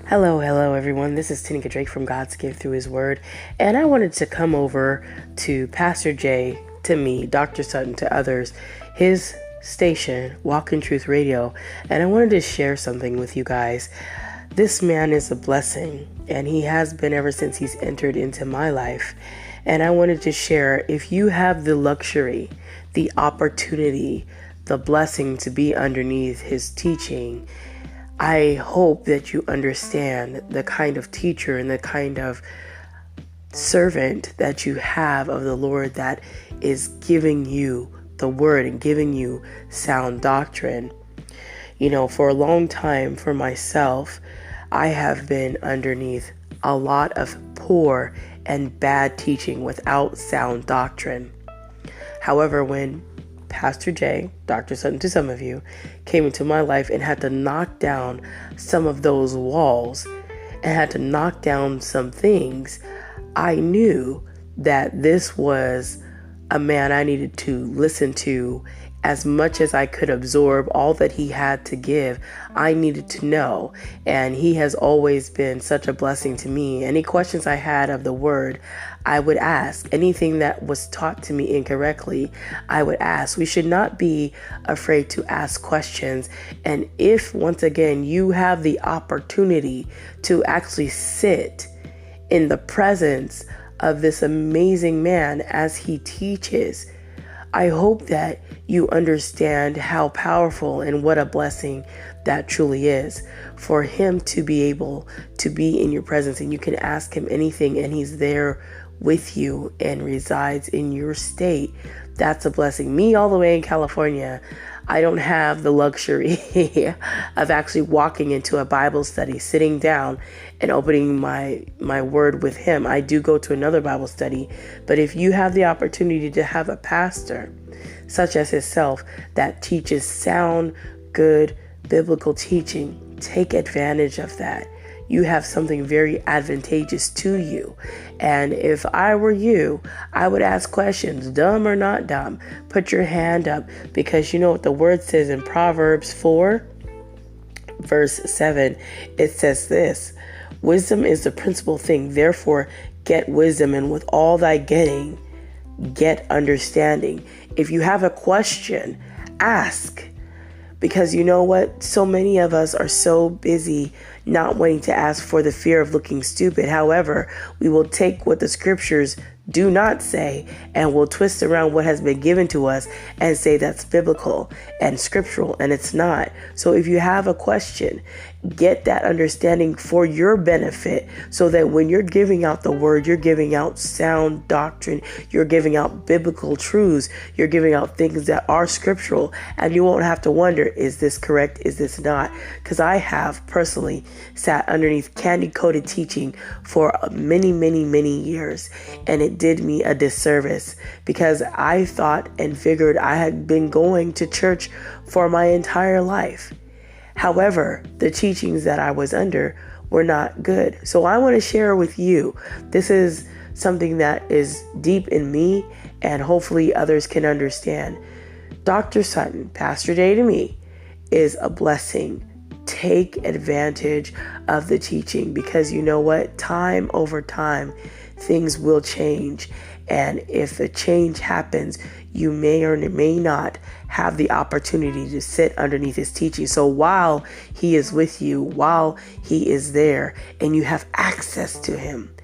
Hello, everyone. This is Tanika Drake from God's Gift Through His Word, and I wanted to come over to Pastor Jay, to me, Dr. Sutton, to others, his station, Walk in Truth Radio, and I wanted to share something with you guys. This man is a blessing, and he has been ever since he's entered into my life. And I wanted to share, if you have the luxury, the opportunity, the blessing to be underneath his teaching, I hope that you understand the kind of teacher and the kind of servant that you have of the Lord that is giving you the word and giving you sound doctrine. You know, for a long time, for myself, I have been underneath a lot of poor and bad teaching without sound doctrine. However, when Pastor Jay, Dr. Sutton to some of you, came into my life and had to knock down some of those walls and had to knock down some things, I knew that this was a man I needed to listen to. As much as I could absorb all that he had to give, I needed to know. And he has always been such a blessing to me. Any questions I had of the word, I would ask. Anything that was taught to me incorrectly, I would ask. We should not be afraid to ask questions. And if, once again, you have the opportunity to actually sit in the presence of this amazing man as he teaches, I hope that you understand how powerful and what a blessing that truly is for him to be able to be in your presence, and you can ask him anything and he's there with you and resides in your state. That's a blessing. Me, all the way in California, I don't have the luxury of actually walking into a Bible study, sitting down and opening my word with him. I do go to another Bible study, but if you have the opportunity to have a pastor such as himself that teaches sound, good, biblical teaching, take advantage of that. You have something very advantageous to you. And if I were you, I would ask questions, dumb or not dumb. Put your hand up, because you know what the word says in Proverbs 4, verse 7. It says this: wisdom is the principal thing. Therefore, get wisdom, and with all thy getting, get understanding. If you have a question, ask. Because you know what? So many of us are so busy not wanting to ask for the fear of looking stupid. However, we will take what the scriptures do not say and we'll twist around what has been given to us and say that's biblical and scriptural, and it's not. So if you have a question, get that understanding for your benefit, so that when you're giving out the word, you're giving out sound doctrine, you're giving out biblical truths, you're giving out things that are scriptural, and you won't have to wonder, is this correct, is this not? Because I have personally sat underneath candy-coated teaching for many years, and it did me a disservice, because I thought and figured I had been going to church for my entire life. However, the teachings that I was under were not good. So I want to share with you. This is something that is deep in me, and hopefully others can understand. Dr. Sutton, Pastor Jay to me, is a blessing. Take advantage of the teaching, because you know what? Time over time, things will change. And if a change happens, you may or may not have the opportunity to sit underneath his teaching. So while he is with you, while he is there, and you have access to him,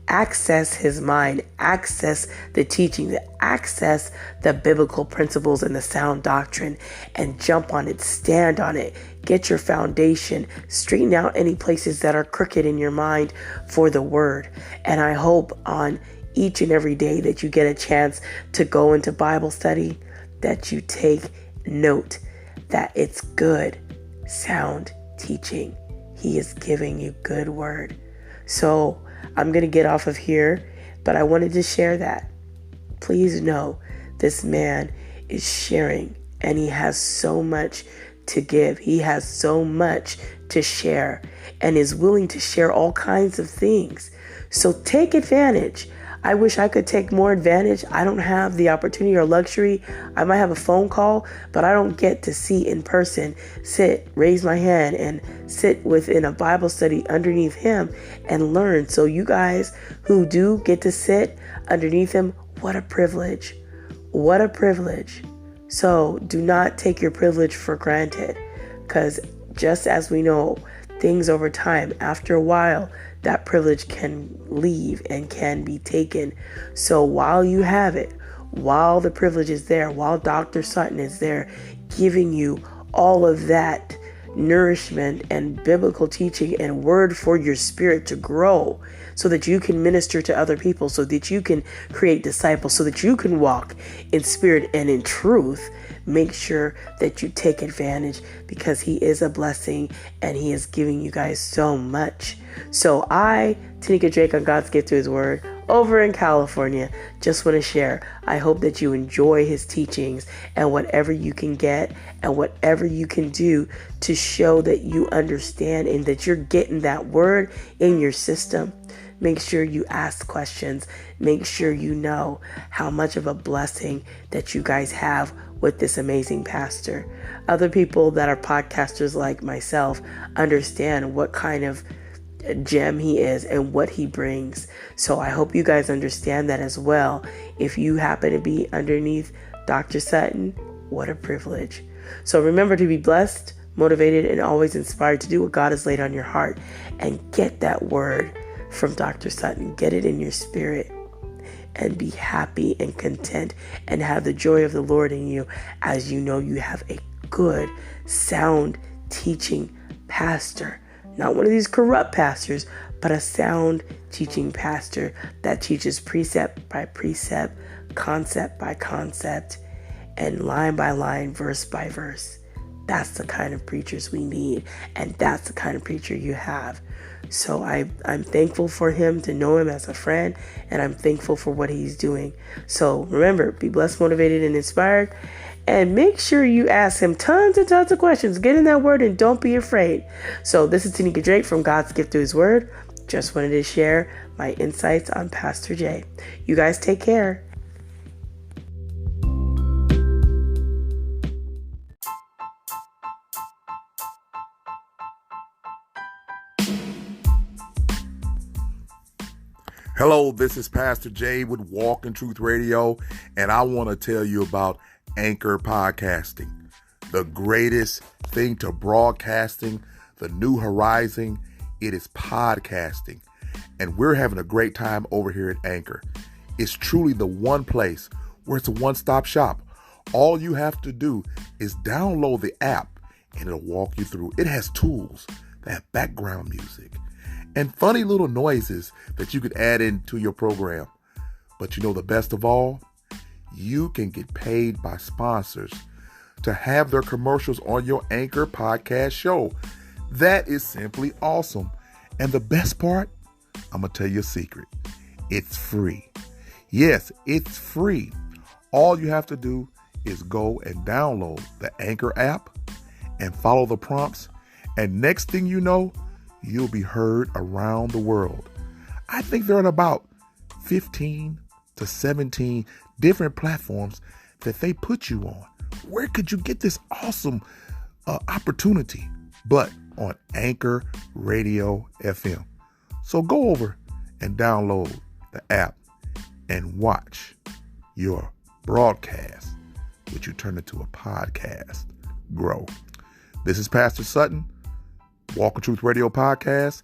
access his mind, access the teaching, access the biblical principles and the sound doctrine, and jump on it, stand on it, get your foundation, straighten out any places that are crooked in your mind for the word. And I hope on each and every day that you get a chance to go into Bible study, that you take note that it's good, sound teaching. He is giving you good word. So I'm going to get off of here, but I wanted to share that. Please know this man is sharing, and he has so much to give. He has so much to share, and is willing to share all kinds of things. So take advantage I wish I could take more advantage. I don't have the opportunity or luxury. I might have a phone call, but I don't get to see in person, sit, raise my hand, and sit within a Bible study underneath him and learn. So you guys who do get to sit underneath him, what a privilege. What a privilege. So do not take your privilege for granted, because just as we know, things over time, after a while, that privilege can leave and can be taken. So while you have it, while the privilege is there, while Dr. Sutton is there giving you all of that nourishment and biblical teaching and word for your spirit to grow, so that you can minister to other people, so that you can create disciples, so that you can walk in spirit and in truth, make sure that you take advantage, because he is a blessing and he is giving you guys so much. So I, Tanika Drake on God's Gift Through His Word, over in California, just want to share. I hope that you enjoy his teachings and whatever you can get and whatever you can do to show that you understand and that you're getting that word in your system. Make sure you ask questions. Make sure you know how much of a blessing that you guys have with this amazing pastor. Other people that are podcasters like myself understand what kind of gem he is and what he brings. So I hope you guys understand that as well. If you happen to be underneath Dr. Sutton, what a privilege. So remember to be blessed, motivated, and always inspired to do what God has laid on your heart, and get that word from Dr. Sutton. Get it in your spirit and be happy and content and have the joy of the Lord in you, as you know you have a good, sound teaching pastor. Not one of these corrupt pastors, but a sound teaching pastor that teaches precept by precept, concept by concept, and line by line, verse by verse. That's the kind of preachers we need, and that's the kind of preacher you have. So I'm thankful for him, to know him as a friend, and I'm thankful for what he's doing. So remember, be blessed, motivated, and inspired. And make sure you ask him tons and tons of questions. Get in that word and don't be afraid. So this is Tanika Drake from God's Gift Through His Word. Just wanted to share my insights on Pastor Jay. You guys take care. Hello, this is Pastor Jay with Walk in Truth Radio, and I want to tell you about Anchor Podcasting, the greatest thing to broadcasting, the new horizon. It is podcasting, and we're having a great time over here at Anchor. It's truly the one place where it's a one-stop shop. All you have to do is download the app, and it'll walk you through. It has tools that have background music and funny little noises that you could add into your program. But you know the best of all? You can get paid by sponsors to have their commercials on your Anchor podcast show. That is simply awesome. And the best part, I'm going to tell you a secret. It's free. Yes, it's free. All you have to do is go and download the Anchor app and follow the prompts. And next thing you know, you'll be heard around the world. I think there are about 15 to 17 different platforms that they put you on. Where could you get this awesome opportunity? But on Anchor Radio FM. So go over and download the app and watch your broadcast, which you turn into a podcast, grow. This is Pastor Sutton, Walk in Truth Radio Podcast.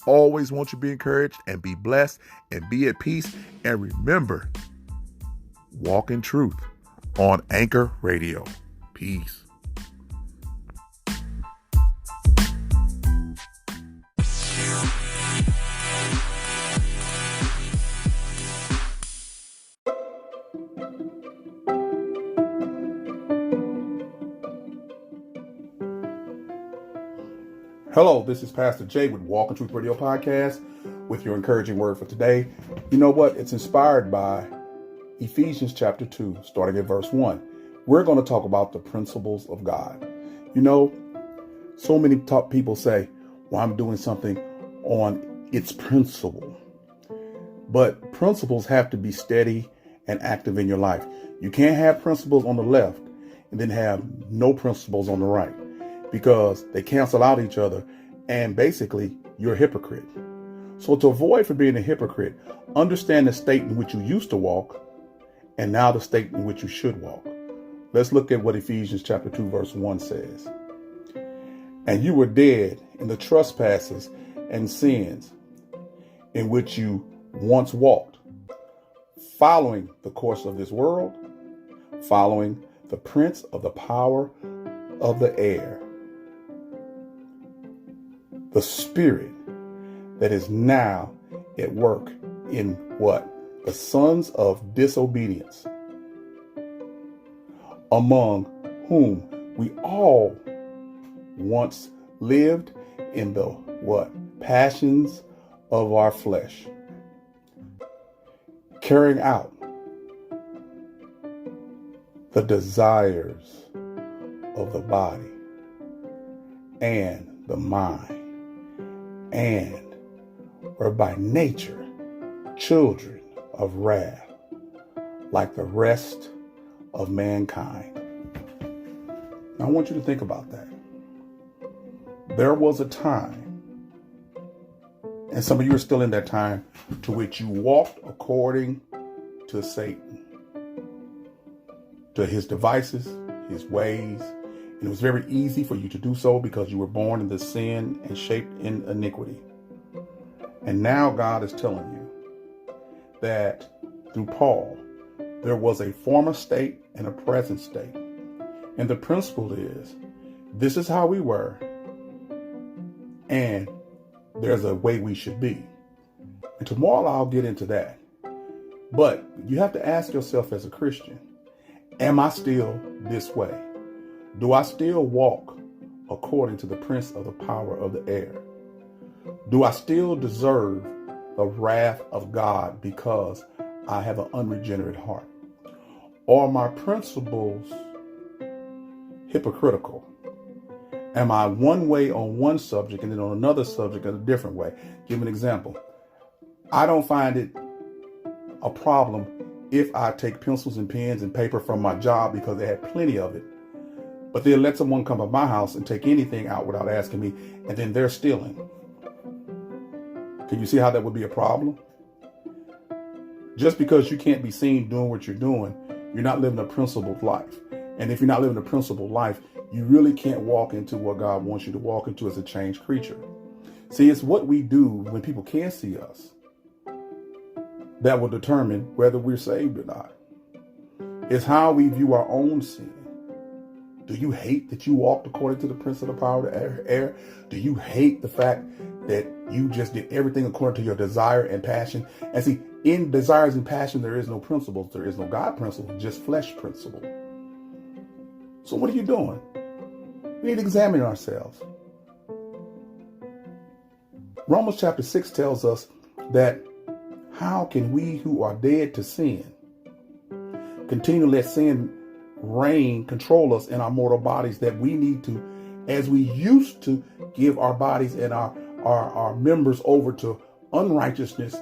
Always want you to be encouraged and be blessed and be at peace. And remember, walk in truth on Anchor Radio. Peace. Hello, this is Pastor Jay with Walk in Truth Radio Podcast with your encouraging word for today. You know what? It's inspired by Ephesians chapter 2, starting at verse 1. We're going to talk about the principles of God. You know, so many people say, well, I'm doing something on its principle. But principles have to be steady and active in your life. You can't have principles on the left and then have no principles on the right, because they cancel out each other, and basically you're a hypocrite. So to avoid from being a hypocrite, understand the state in which you used to walk and now the state in which you should walk. Let's look at what Ephesians chapter 2 verse 1 says. And you were dead in the trespasses and sins in which you once walked, following the course of this world, following the prince of the power of the air, the spirit that is now at work in what? The sons of disobedience, among whom we all once lived in the what? Passions of our flesh, carrying out the desires of the body and the mind, and were by nature children of wrath, like the rest of mankind. Now, I want you to think about that. There was a time, and some of you are still in that time, to which you walked according to Satan, to his devices, his ways. And it was very easy for you to do so because you were born in the sin and shaped in iniquity. And now God is telling you that through Paul, there was a former state and a present state. And the principle is, this is how we were, and there's a way we should be. And tomorrow I'll get into that. But you have to ask yourself as a Christian, am I still this way? Do I still walk according to the prince of the power of the air? Do I still deserve the wrath of God because I have an unregenerate heart? Or are my principles hypocritical? Am I one way on one subject and then on another subject in a different way? Give an example. I don't find it a problem if I take pencils and pens and paper from my job because they had plenty of it, but then let someone come to my house and take anything out without asking me, and then they're stealing. Can you see how that would be a problem? Just because you can't be seen doing what you're doing, you're not living a principled life. And if you're not living a principled life, you really can't walk into what God wants you to walk into as a changed creature. See, it's what we do when people can't see us that will determine whether we're saved or not. It's how we view our own sin. Do you hate that you walked according to the prince of the power of the air? Do you hate the fact that you just did everything according to your desire and passion? And see, in desires and passion, there is no principles. There is no God principle, just flesh principle. So what are you doing? We need to examine ourselves. Romans chapter 6 tells us that how can we who are dead to sin continue to let sin reign, control us in our mortal bodies, that we need to, as we used to give our bodies and our members over to unrighteousness,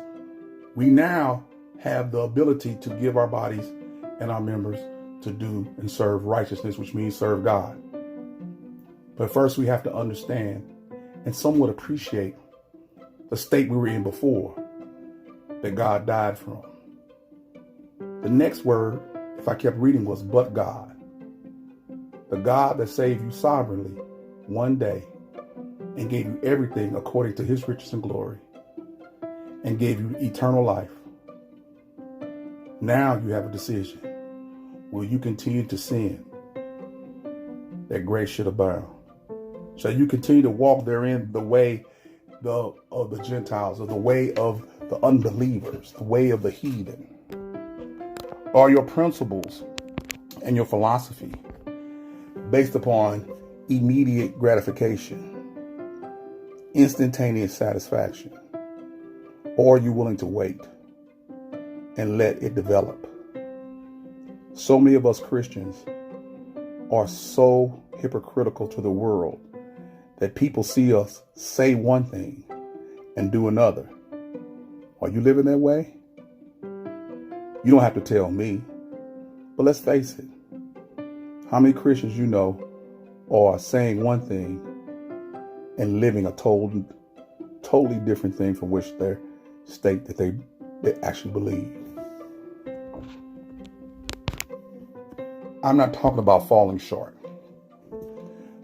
we now have the ability to give our bodies and our members to do and serve righteousness, which means serve God. But first we have to understand and somewhat appreciate the state we were in before that God died from. The next word, if I kept reading, was but God. The God that saved you sovereignly one day and gave you everything according to his riches and glory and gave you eternal life. Now you have a decision. Will you continue to sin that grace should abound? Shall you continue to walk therein the way of the Gentiles, or the way of the unbelievers, the way of the heathen? Are your principles and your philosophy based upon immediate gratification, instantaneous satisfaction? Or are you willing to wait and let it develop? So many of us Christians are so hypocritical to the world that people see us say one thing and do another. Are you living that way? You don't have to tell me, but let's face it. How many Christians you know are saying one thing and living a totally different thing from which they state that they actually believe? I'm not talking about falling short.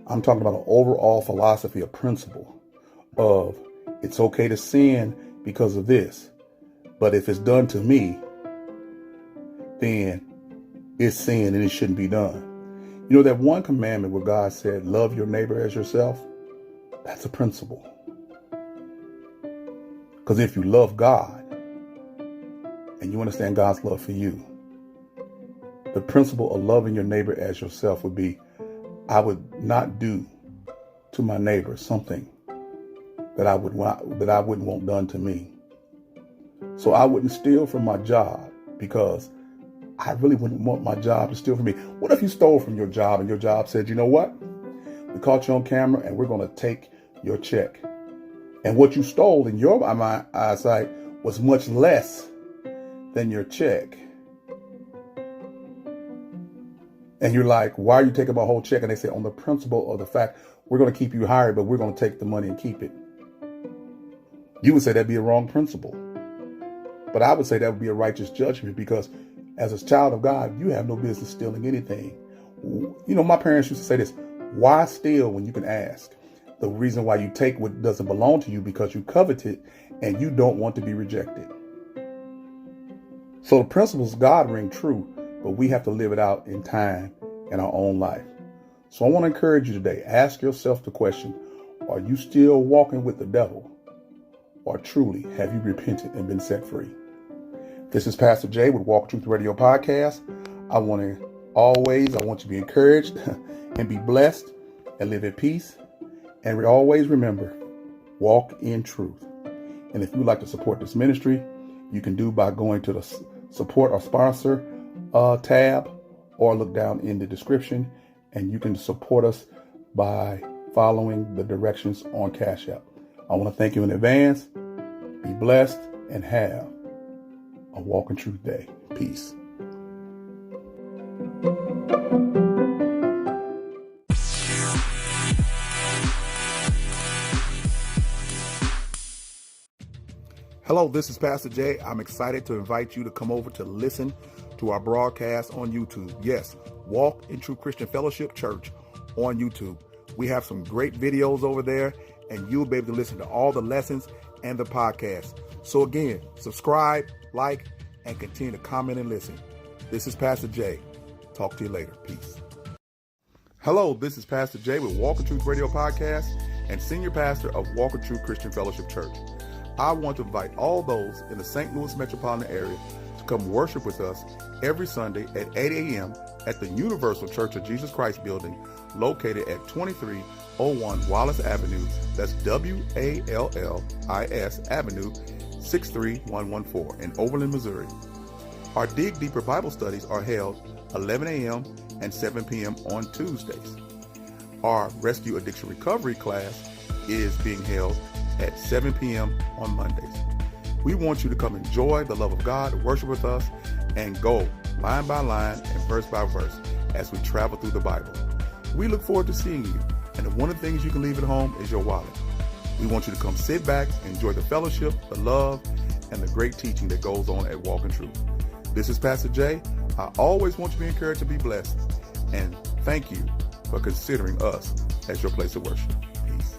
I'm talking about an overall philosophy, a principle of it's okay to sin because of this, but if it's done to me, then it's sin and it shouldn't be done. You know that one commandment where God said, love your neighbor as yourself? That's a principle. Because if you love God and you understand God's love for you, the principle of loving your neighbor as yourself would be, I would not do to my neighbor something that I wouldn't want done to me. So I wouldn't steal from my job because I really wouldn't want my job to steal from me. What if you stole from your job and your job said, you know what? We caught you on camera and we're going to take your check. And what you stole in your eyesight was much less than your check. And you're like, why are you taking my whole check? And they say, on the principle of the fact we're going to keep you hired, but we're going to take the money and keep it. You would say that'd be a wrong principle. But I would say that would be a righteous judgment, because as a child of God, you have no business stealing anything. You know, my parents used to say this, why steal when you can ask? The reason why you take what doesn't belong to you because you covet it and you don't want to be rejected. So the principles of God ring true, but we have to live it out in time in our own life. So I want to encourage you today, ask yourself the question, are you still walking with the devil? Or truly have you repented and been set free? This is Pastor Jay with Walk Truth Radio Podcast. I want you to be encouraged and be blessed and live at peace. And we always remember, walk in truth. And if you'd like to support this ministry, you can do by going to the support or sponsor tab, or look down in the description, and you can support us by following the directions on Cash App. I want to thank you in advance. Be blessed and have a Walk in Truth day. Peace. Hello, this is Pastor Jay. I'm excited to invite you to come over to listen to our broadcast on YouTube. Yes, Walk in Truth Christian Fellowship Church on YouTube. We have some great videos over there, and you'll be able to listen to all the lessons and the podcast. So again, subscribe, like, and continue to comment and listen. This is Pastor Jay. Talk to you later. Peace. Hello, this is Pastor Jay with Walk in Truth Radio Podcast and Senior Pastor of Walk in Truth Christian Fellowship Church. I want to invite all those in the St. Louis metropolitan area to come worship with us every Sunday at 8 a.m. at the Universal Church of Jesus Christ building located at 2301 Wallace Avenue. That's WALLIS Avenue, 63114 in Overland, Missouri. Our Dig Deeper Bible studies are held 11 a.m. and 7 p.m. on Tuesdays. Our Rescue Addiction Recovery class is being held at 7 p.m. on Mondays. We want you to come enjoy the love of God, worship with us, and go line by line and verse by verse as we travel through the Bible. We look forward to seeing you, and one of the things you can leave at home is your wallet. We want you to come sit back, enjoy the fellowship, the love, and the great teaching that goes on at Walk in Truth. This is Pastor Jay. I always want you to be encouraged to be blessed, and thank you for considering us as your place of worship. Peace.